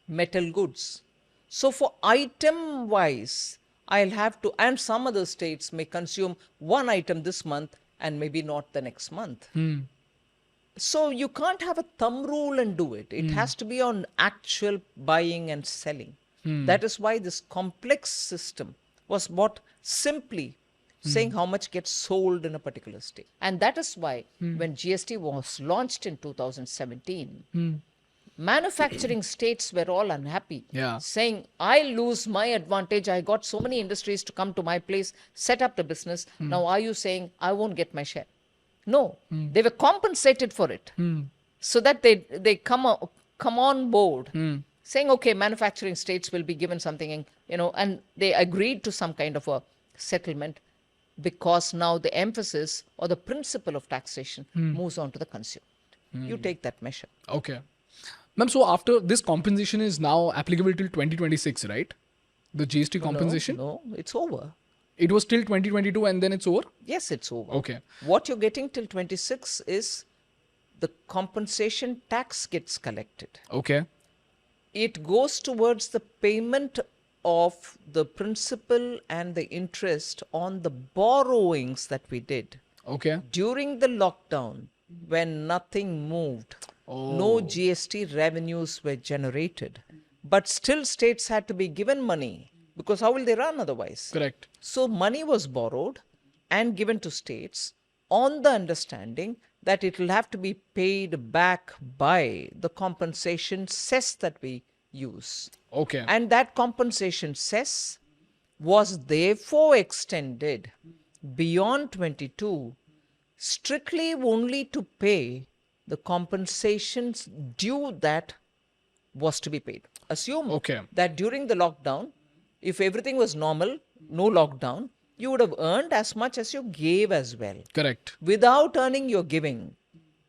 S1: metal goods. So for item wise, I'll have to, and some other states may consume one item this month and maybe not the next month. So you can't have a thumb rule and do it. It has to be on actual buying and selling. That is why this complex system was bought simply saying how much gets sold in a particular state. And that is why when GST was launched in 2017, Manufacturing states were all unhappy,
S4: Yeah.
S1: saying, I lose my advantage. I got so many industries to come to my place, set up the business. Now, are you saying I won't get my share? No, they were compensated for it so that they come on board saying, okay, manufacturing states will be given something, and they agreed to some kind of a settlement because now the emphasis or the principle of taxation moves on to the consumer. You take that measure.
S4: Okay. Ma'am, so after this compensation is now applicable till 2026, right? The GST compensation?
S1: No, it's over.
S4: It was till 2022 and then it's over?
S1: Yes, it's over.
S4: Okay.
S1: What you're getting till 26 is the compensation tax gets collected.
S4: Okay.
S1: It goes towards the payment of the principal and the interest on the borrowings that we did
S4: Okay.
S1: during the lockdown when nothing moved. No GST revenues were generated. But still states had to be given money because how will they run otherwise?
S4: Correct.
S1: So money was borrowed and given to states on the understanding that it will have to be paid back by the compensation cess that we use.
S4: Okay.
S1: And that compensation cess was therefore extended beyond 22 strictly only to pay the compensations due that was to be paid. Assume
S4: Okay.
S1: that during the lockdown, if everything was normal, no lockdown, you would have earned as much as you gave as well.
S4: Correct.
S1: Without earning, you're giving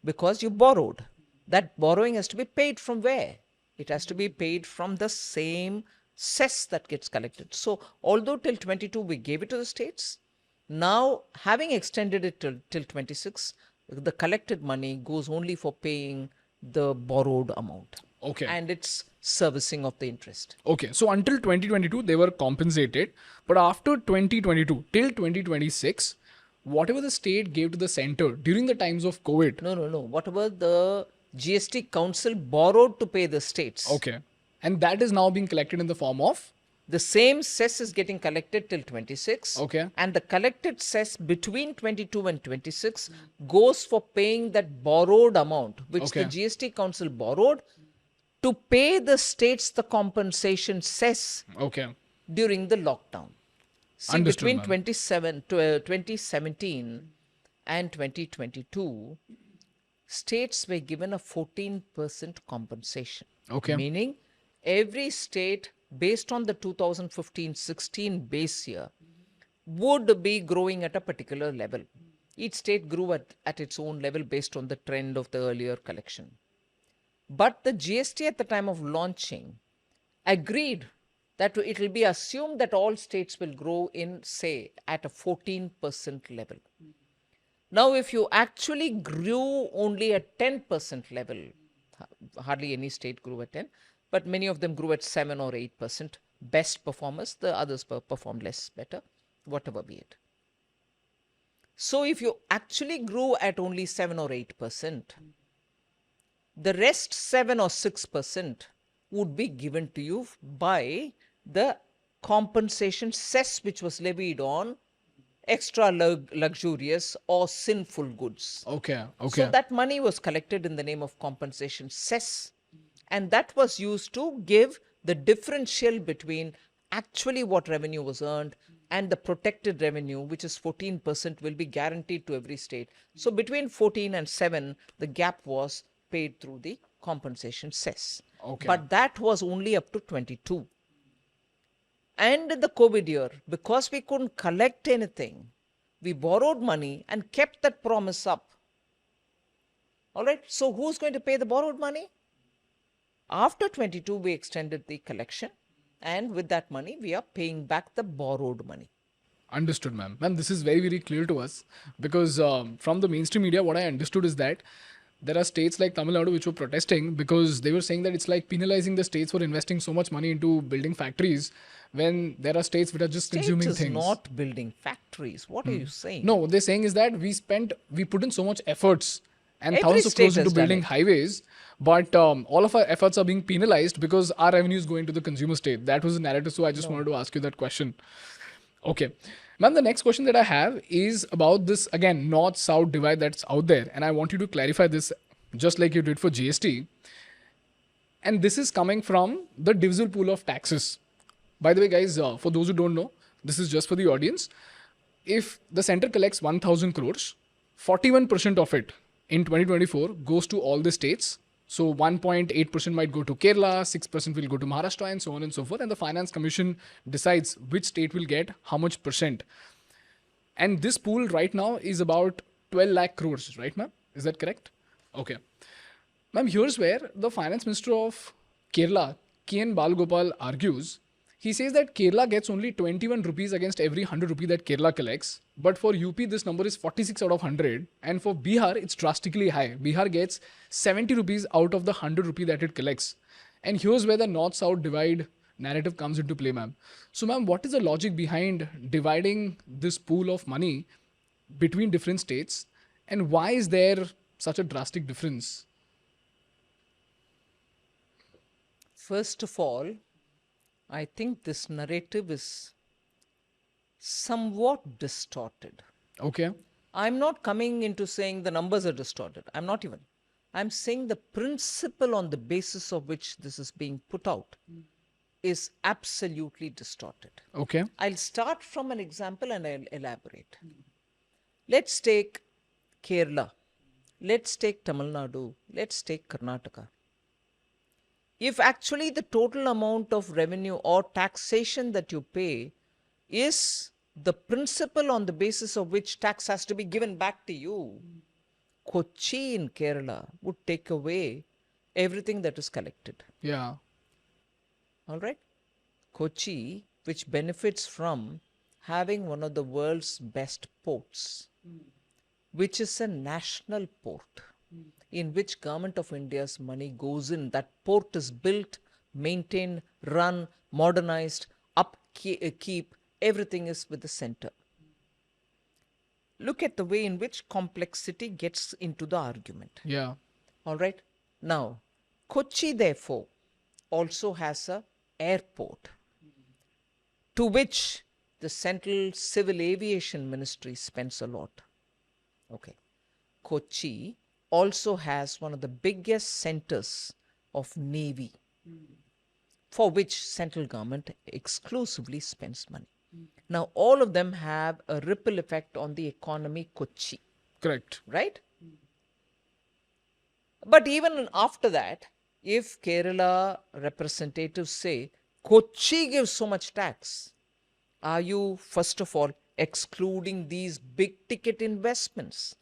S1: because you borrowed. That borrowing has to be paid from where? It has to be paid from the same cess that gets collected. So, although till 22 we gave it to the states, now having extended it till 26, the collected money goes only for paying the borrowed amount.
S4: Okay.
S1: And it's servicing of the interest.
S4: Okay. So until 2022, they were compensated. But after 2022 till 2026, whatever the state gave to the center during the times of COVID.
S1: No. Whatever the GST Council borrowed to pay the states.
S4: Okay. And that is now being collected in the form of?
S1: The same cess is getting collected till 26.
S4: Okay.
S1: And the collected cess between 22 and 26 goes for paying that borrowed amount, which the GST Council borrowed to pay the states the compensation cess
S4: Okay.
S1: during the lockdown. See,
S4: Understood,
S1: between
S4: ma'am.
S1: 2017 and 2022, states were given a 14% compensation.
S4: Okay.
S1: Meaning, every state, based on the 2015-16 base year, would be growing at a particular level. Each state grew at its own level based on the trend of the earlier collection. But the GST at the time of launching agreed that it will be assumed that all states will grow in, say, at a 14% level. Now, if you actually grew only at 10% level, hardly any state grew at 10, but many of them grew at 7 or 8%. Best performers, the others performed less better, whatever be it. So, if you actually grew at only 7 or 8%, the rest 7 or 6% would be given to you by the compensation cess which was levied on extra luxurious or sinful goods.
S4: Okay.
S1: So that money was collected in the name of compensation cess, and that was used to give the differential between actually what revenue was earned and the protected revenue, which is 14%, will be guaranteed to every state. So between 14 and 7, the gap was paid through the compensation cess.
S4: Okay.
S1: But that was only up to 22. And in the COVID year, because we couldn't collect anything, we borrowed money and kept that promise up. All right. So who's going to pay the borrowed money? After 22, we extended the collection. And with that money, we are paying back the borrowed money.
S4: Understood, ma'am. Ma'am, this is very, very clear to us because from the mainstream media, what I understood is that there are states like Tamil Nadu which were protesting because they were saying that it's like penalizing the states for investing so much money into building factories when there are states which are just consuming
S1: States is
S4: things.
S1: not building factories. What are you saying?
S4: No, what they're saying is that we put in so much efforts and
S1: Every
S4: thousands of
S1: state
S4: crores into
S1: has done
S4: building
S1: it.
S4: highways, but all of our efforts are being penalized because our revenue is going to the consumer state. That was the narrative, so I just wanted to ask you that question. Okay. Ma'am, the next question that I have is about this, again, north-south divide that's out there. And I want you to clarify this just like you did for GST. And this is coming from the divisible pool of taxes. By the way, guys, for those who don't know, this is just for the audience. If the center collects 1,000 crores, 41% of it in 2024 goes to all the states. So 1.8% might go to Kerala, 6% will go to Maharashtra, and so on and so forth. And the Finance Commission decides which state will get how much percent. And this pool right now is about 12 lakh crores, right, ma'am? Is that correct? Okay. Ma'am, here's where the Finance Minister of Kerala, K.N. Balgopal, argues. He says that Kerala gets only 21 rupees against every 100 rupee that Kerala collects. But for UP, this number is 46 out of 100. And for Bihar, it's drastically high. Bihar gets 70 rupees out of the 100 rupee that it collects. And here's where the North-South divide narrative comes into play, ma'am. So, ma'am, what is the logic behind dividing this pool of money between different states? And why is there such a drastic difference?
S1: First of all, I think this narrative is somewhat distorted.
S4: Okay.
S1: I'm not coming into saying the numbers are distorted. I'm not even. I'm saying the principle on the basis of which this is being put out is absolutely distorted.
S4: Okay.
S1: I'll start from an example and I'll elaborate. Let's take Kerala. Let's take Tamil Nadu. Let's take Karnataka. If actually the total amount of revenue or taxation that you pay is the principle on the basis of which tax has to be given back to you, Kochi in Kerala would take away everything that is collected.
S4: Yeah.
S1: All right? Kochi, which benefits from having one of the world's best ports, which is a national port, in which Government of India's money goes in. That port is built, maintained, run, modernized, upkeep, everything is with the center. Look at the way in which complexity gets into the argument.
S4: Yeah.
S1: All right? Now, Kochi, therefore, also has a airport to which the Central Civil Aviation Ministry spends a lot. Okay. Kochi also has one of the biggest centers of Navy, for which central government exclusively spends money. Now, all of them have a ripple effect on the economy Kochi,
S4: Correct.
S1: right? But even after that, if Kerala representatives say, Kochi gives so much tax, are you, first of all, excluding these big ticket investments,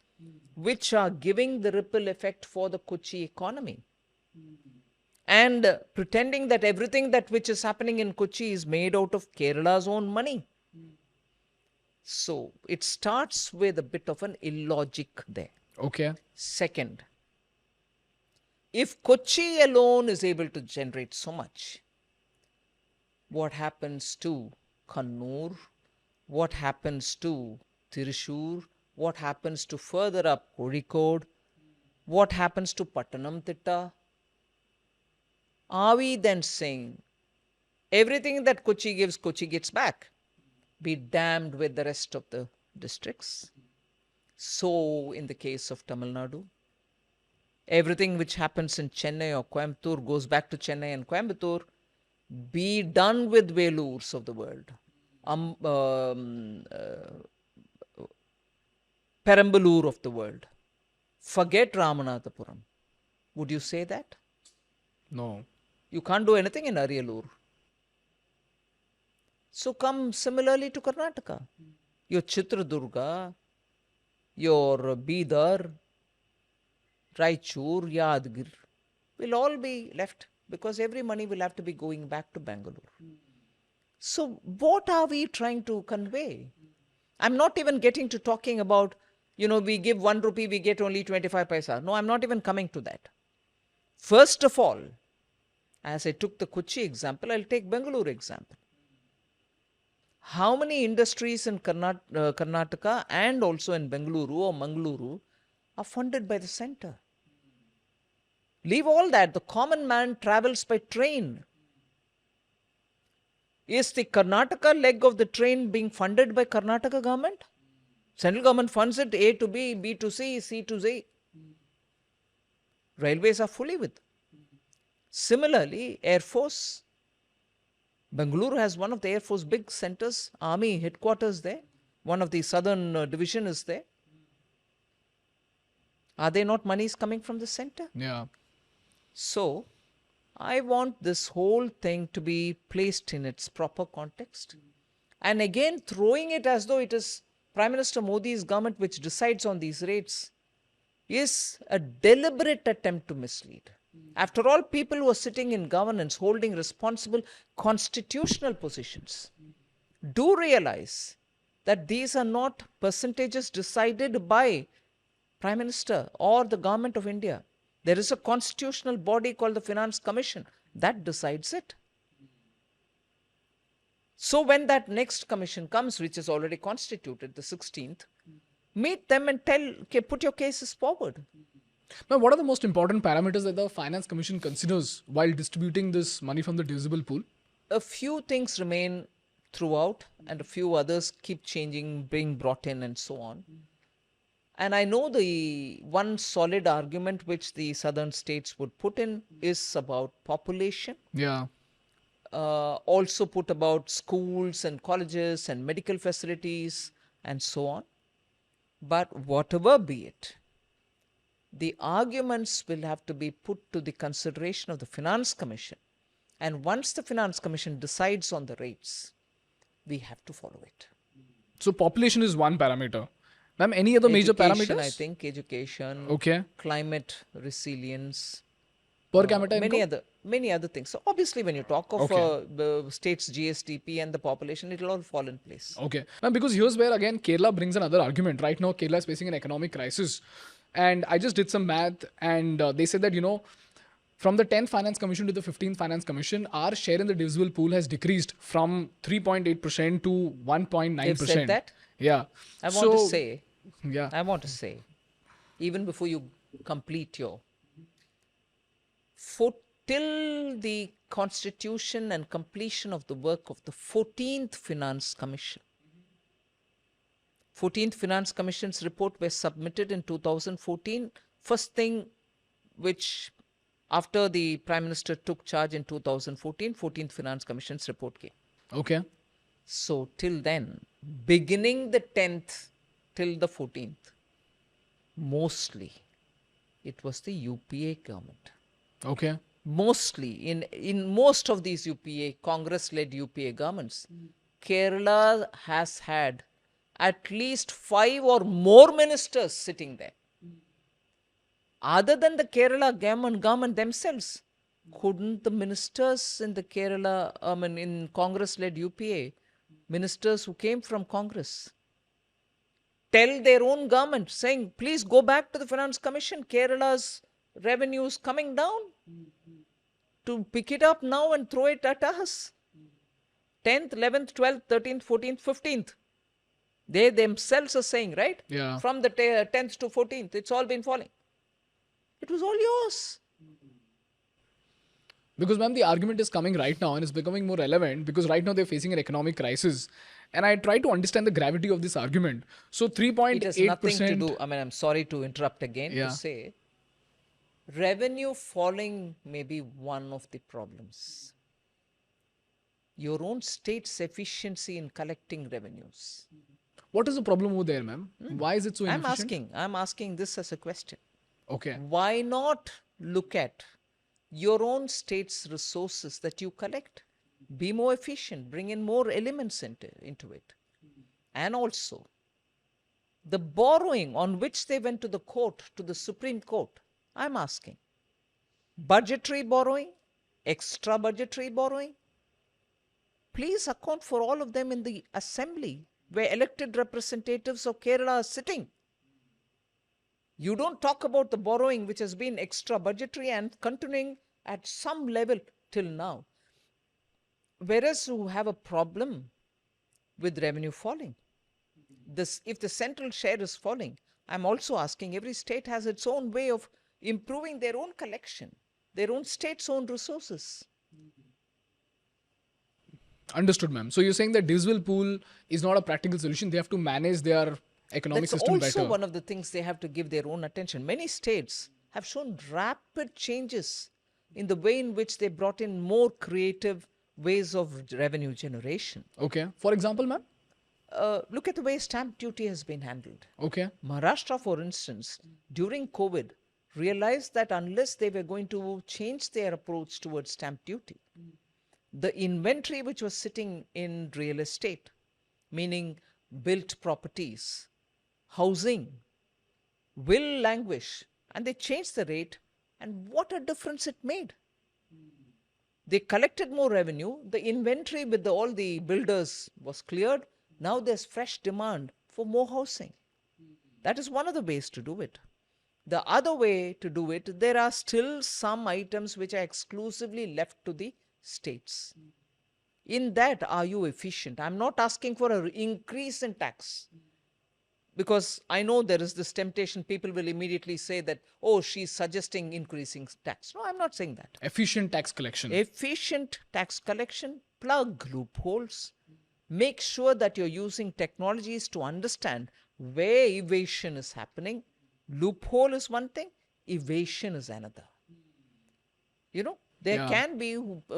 S1: which are giving the ripple effect for the Kochi economy? And pretending that everything that which is happening in Kochi is made out of Kerala's own money. So it starts with a bit of an illogic there.
S4: Okay.
S1: Second, if Kochi alone is able to generate so much, what happens to Kannur? What happens to Thrissur? What happens to further up Kozhikode? What happens to Pattanamthitta? Are we then saying everything that Kochi gives, Kochi gets back? Be damned with the rest of the districts. So in the case of Tamil Nadu, everything which happens in Chennai or Coimbatore goes back to Chennai and Coimbatore. Be done with Velurs of the world. Perambalur of the world. Forget Ramanathapuram. Would you say that?
S4: No.
S1: You can't do anything in Ariyalur. So come similarly to Karnataka. Your Chitradurga, your Bidar, Raichur, Yadgir will all be left because every money will have to be going back to Bangalore. So what are we trying to convey? I'm not even getting to talking about, we give 1 rupee, we get only 25 paisa. No, I'm not even coming to that. First of all, as I took the Kochi example, I'll take Bangalore example. How many industries in Karnataka and also in Bengaluru or Mangaluru are funded by the center? Leave all that. The common man travels by train. Is the Karnataka leg of the train being funded by Karnataka government? Central government funds it A to B, B to C, C to Z. Railways are fully with. Similarly, Air Force. Bengaluru has one of the Air Force big centers, Army headquarters there. One of the southern division is there. Are there not monies coming from the center?
S4: Yeah.
S1: So, I want this whole thing to be placed in its proper context. And again, throwing it as though it is Prime Minister Modi's government which decides on these rates is a deliberate attempt to mislead. After all, people who are sitting in governance, holding responsible constitutional positions, do realize that these are not percentages decided by Prime Minister or the Government of India. There is a constitutional body called the Finance Commission that decides it. So when that next commission comes, which is already constituted, the 16th, meet them and tell, okay, put your cases forward.
S4: Now, what are the most important parameters that the Finance Commission considers while distributing this money from the divisible pool?
S1: A few things remain throughout and a few others keep changing, being brought in and so on. And I know the one solid argument which the southern states would put in is about population.
S4: Yeah.
S1: Also put about schools and colleges and medical facilities and so on. But whatever be it, the arguments will have to be put to the consideration of the Finance Commission. And once the Finance Commission decides on the rates, we have to follow it.
S4: So population is one parameter. Ma'am, any other major
S1: Education,
S4: parameters?
S1: I think education,
S4: Okay.
S1: climate resilience,
S4: Per capita income?
S1: many other things. So obviously, when you talk of
S4: Okay.
S1: the state's GSTP and the population, it will all fall in place.
S4: Okay. Now, because here's where again Kerala brings another argument. Right now, Kerala is facing an economic crisis. And I just did some math and they said that, from the 10th Finance Commission to the 15th Finance Commission, our share in the divisible pool has decreased from 3.8% to 1.9%.
S1: They've said that?
S4: Yeah.
S1: I want to say, even before you complete your, till the constitution and completion of the work of the 14th Finance Commission, 14th Finance Commission's report was submitted in 2014. First thing which, after the Prime Minister took charge in 2014, 14th Finance Commission's report came.
S4: Okay.
S1: So till then, beginning the 10th till the 14th, mostly it was the UPA government.
S4: Okay.
S1: Mostly, in most of these UPA, Congress-led UPA governments, Kerala has had at least 5 or more ministers sitting there. Other than the Kerala government themselves, couldn't the ministers in the Kerala, in Congress-led UPA, ministers who came from Congress, tell their own government, saying, please go back to the Finance Commission, Kerala's revenue is coming down, to pick it up now and throw it at us. 10th, 11th, 12th, 13th, 14th, 15th. They themselves are saying, right?
S4: Yeah.
S1: From the 10th to 14th, it's all been falling. It was all yours.
S4: Because, ma'am, the argument is coming right now and it's becoming more relevant because right now they're facing an economic crisis. And I try to understand the gravity of this argument. So 3.8%.
S1: It has nothing to do, I'm sorry to interrupt again
S4: Yeah.
S1: to say, revenue falling may be one of the problems. Your own state's efficiency in collecting revenues.
S4: What is the problem over there, ma'am? Why is it so inefficient?
S1: I'm asking this as a question.
S4: Okay.
S1: Why not look at your own state's resources that you collect? Be more efficient, bring in more elements into it. And also, the borrowing on which they went to the court, to the Supreme Court, I'm asking, budgetary borrowing, extra budgetary borrowing, please account for all of them in the assembly where elected representatives of Kerala are sitting. You don't talk about the borrowing which has been extra budgetary and continuing at some level till now. Whereas you have a problem with revenue falling. If the central share is falling, I'm also asking, every state has its own way of improving their own collection, their own state's own resources.
S4: Understood, ma'am. So you're saying that divisible pool is not a practical solution. They have to manage their economic
S1: That's
S4: system
S1: also
S4: better.
S1: one of the things they have to give their own attention. Many states have shown rapid changes in the way in which they brought in more creative ways of revenue generation.
S4: Okay. For example, ma'am?
S1: Look at the way stamp duty has been handled.
S4: Okay.
S1: Maharashtra, for instance, during COVID, realized that unless they were going to change their approach towards stamp duty, the inventory which was sitting in real estate, meaning built properties, housing, will languish. And they changed the rate, and what a difference it made. They collected more revenue. The inventory with all the builders was cleared. Now there's fresh demand for more housing. That is one of the ways to do it. The other way to do it, there are still some items which are exclusively left to the states. In that, are you efficient? I'm not asking for an increase in tax. Because I know there is this temptation, people will immediately say that, oh, she's suggesting increasing tax. No, I'm not saying that.
S4: Efficient tax collection.
S1: Efficient tax collection, plug loopholes, make sure that you're using technologies to understand where evasion is happening. Loophole is one thing, evasion is another. You know, there can be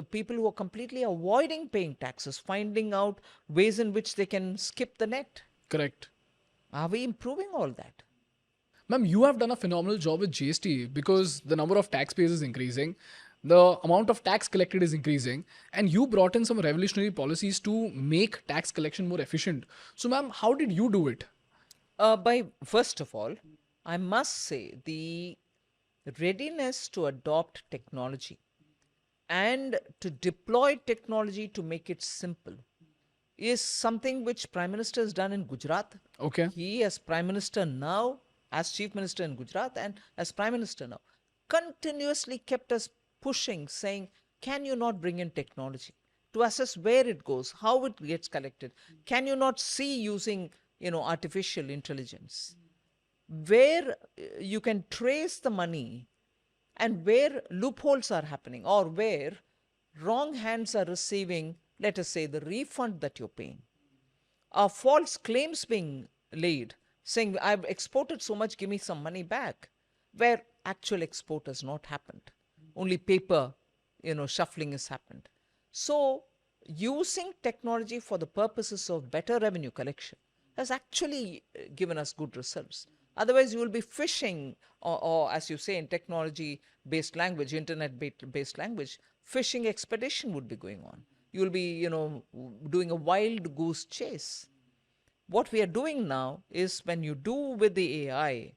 S1: people who are completely avoiding paying taxes, finding out ways in which they can skip the net.
S4: Correct.
S1: Are we improving all that?
S4: Ma'am, you have done a phenomenal job with GST because the number of taxpayers is increasing, the amount of tax collected is increasing, and you brought in some revolutionary policies to make tax collection more efficient. So, ma'am, how did you do it?
S1: First of all, I must say the readiness to adopt technology and to deploy technology to make it simple is something which Prime Minister has done in Gujarat.
S4: Okay.
S1: He, as Prime Minister now, as Chief Minister in Gujarat and as Prime Minister now, continuously kept us pushing, saying, can you not bring in technology to assess where it goes, how it gets collected? Can you not see using, artificial intelligence? Where you can trace the money and where loopholes are happening or where wrong hands are receiving, let us say, the refund that you're paying. Are false claims being laid, saying, I've exported so much, give me some money back, where actual export has not happened. Only paper, shuffling has happened. So, using technology for the purposes of better revenue collection has actually given us good results. Otherwise, you will be fishing, or as you say in technology-based language, internet-based language, fishing expedition would be going on. You will be, doing a wild goose chase. What we are doing now is when you do with the AI,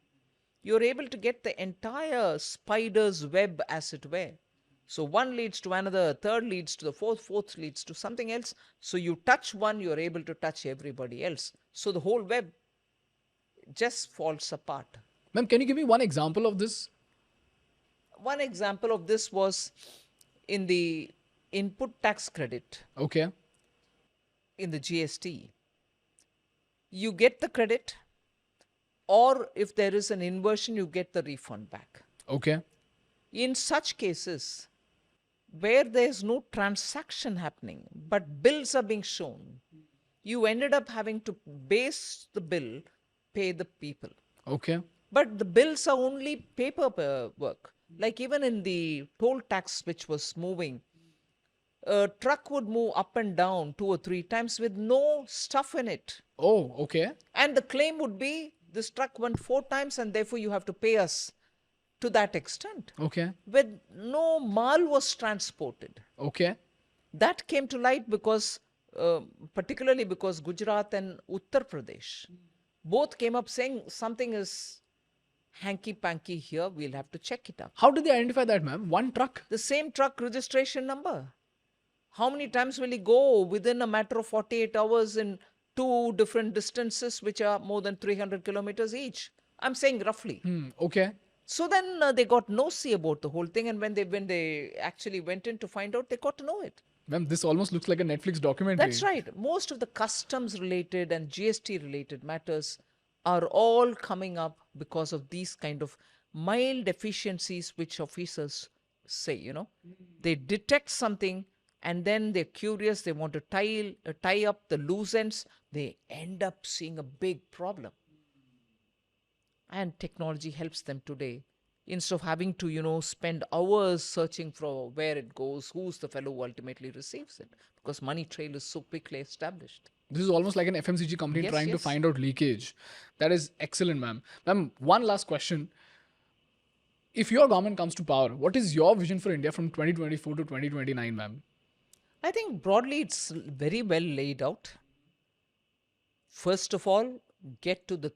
S1: you're able to get the entire spider's web, as it were. So one leads to another, third leads to the fourth leads to something else. So you touch one, you're able to touch everybody else. So the whole web just falls apart.
S4: Ma'am, can you give me one example of this?
S1: One example of this was in the input tax credit.
S4: Okay.
S1: In the GST. You get the credit, or if there is an inversion, you get the refund back.
S4: Okay.
S1: In such cases, where there's no transaction happening, but bills are being shown, you ended up having to base the bill, pay the people.
S4: Okay.
S1: But the bills are only paperwork. Like even in the toll tax which was moving, a truck would move up and down 2 or 3 times with no stuff in it.
S4: Oh, okay.
S1: And the claim would be, this truck went 4 times and therefore you have to pay us to that extent.
S4: Okay.
S1: When no mal was transported.
S4: Okay.
S1: That came to light because, particularly because Gujarat and Uttar Pradesh both came up saying something is hanky-panky here, we'll have to check it out.
S4: How did they identify that, ma'am? One truck?
S1: The same truck registration number. How many times will he go within a matter of 48 hours in 2 different distances which are more than 300 kilometers each? I'm saying roughly.
S4: Okay.
S1: So then they got nosy about the whole thing, and when they actually went in to find out, they got to know it.
S4: Ma'am, this almost looks like a Netflix documentary.
S1: That's right. Most of the customs related and GST related matters are all coming up because of these kind of mild deficiencies which officers say, They detect something and then they're curious, they want to tie up the loose ends, they end up seeing a big problem. And technology helps them today instead of having to, spend hours searching for where it goes, who's the fellow who ultimately receives it, because money trail is so quickly established.
S4: This is almost like an FMCG company
S1: Yes,
S4: trying to
S1: yes.
S4: find out leakage. That is excellent, ma'am. Ma'am, one last question. If your government comes to power, what is your vision for India from 2024 to 2029, ma'am?
S1: I think broadly it's very well laid out. First of all, get to the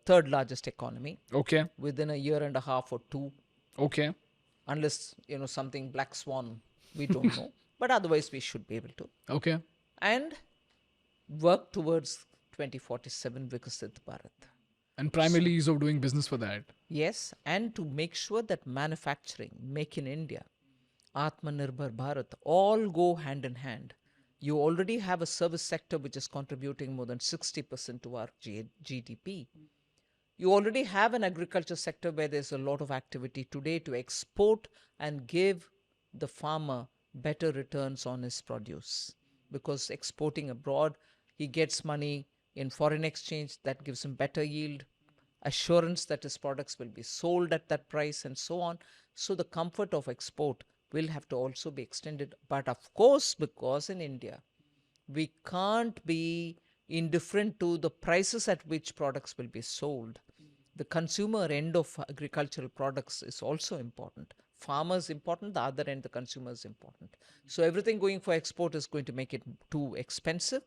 S1: third largest economy
S4: Okay.
S1: within a year and a half or two,
S4: Okay.
S1: unless something black swan, we don't know. But otherwise, we should be able to.
S4: Okay.
S1: And work towards 2047 Viksit Bharat.
S4: And primarily ease of doing business for that.
S1: Yes, and to make sure that manufacturing, make in India, Atmanirbhar Bharat, all go hand in hand. You already have a service sector which is contributing more than 60% to our GDP. You already have an agriculture sector where there's a lot of activity today to export and give the farmer better returns on his produce. Because exporting abroad, he gets money in foreign exchange that gives him better yield, assurance that his products will be sold at that price, and so on. So the comfort of export will have to also be extended. But of course, because in India, we can't be indifferent to the prices at which products will be sold. The consumer end of agricultural products is also important. Farmers important, the other end, the consumer is important. So everything going for export is going to make it too expensive,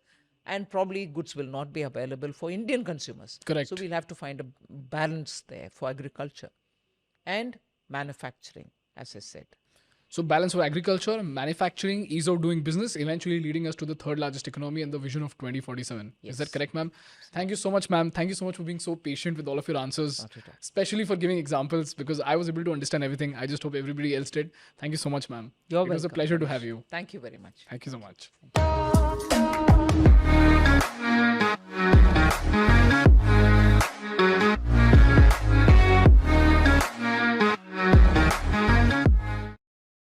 S1: and probably goods will not be available for Indian consumers.
S4: Correct.
S1: So we'll have to find a balance there for agriculture and manufacturing, as I said.
S4: So balance for agriculture, manufacturing, ease of doing business, eventually leading us to the third largest economy and the vision of 2047.
S1: Yes.
S4: Is that correct, ma'am? Thank you so much, ma'am. Thank you so much for being so patient with all of your answers,
S1: Not at all.
S4: especially for giving examples, because I was able to understand everything. I just hope everybody else did. Thank you so much, ma'am.
S1: You're
S4: It was a
S1: welcome,
S4: pleasure to
S1: Ganesh.
S4: have you.
S1: Thank you very much.
S4: Thank you so much.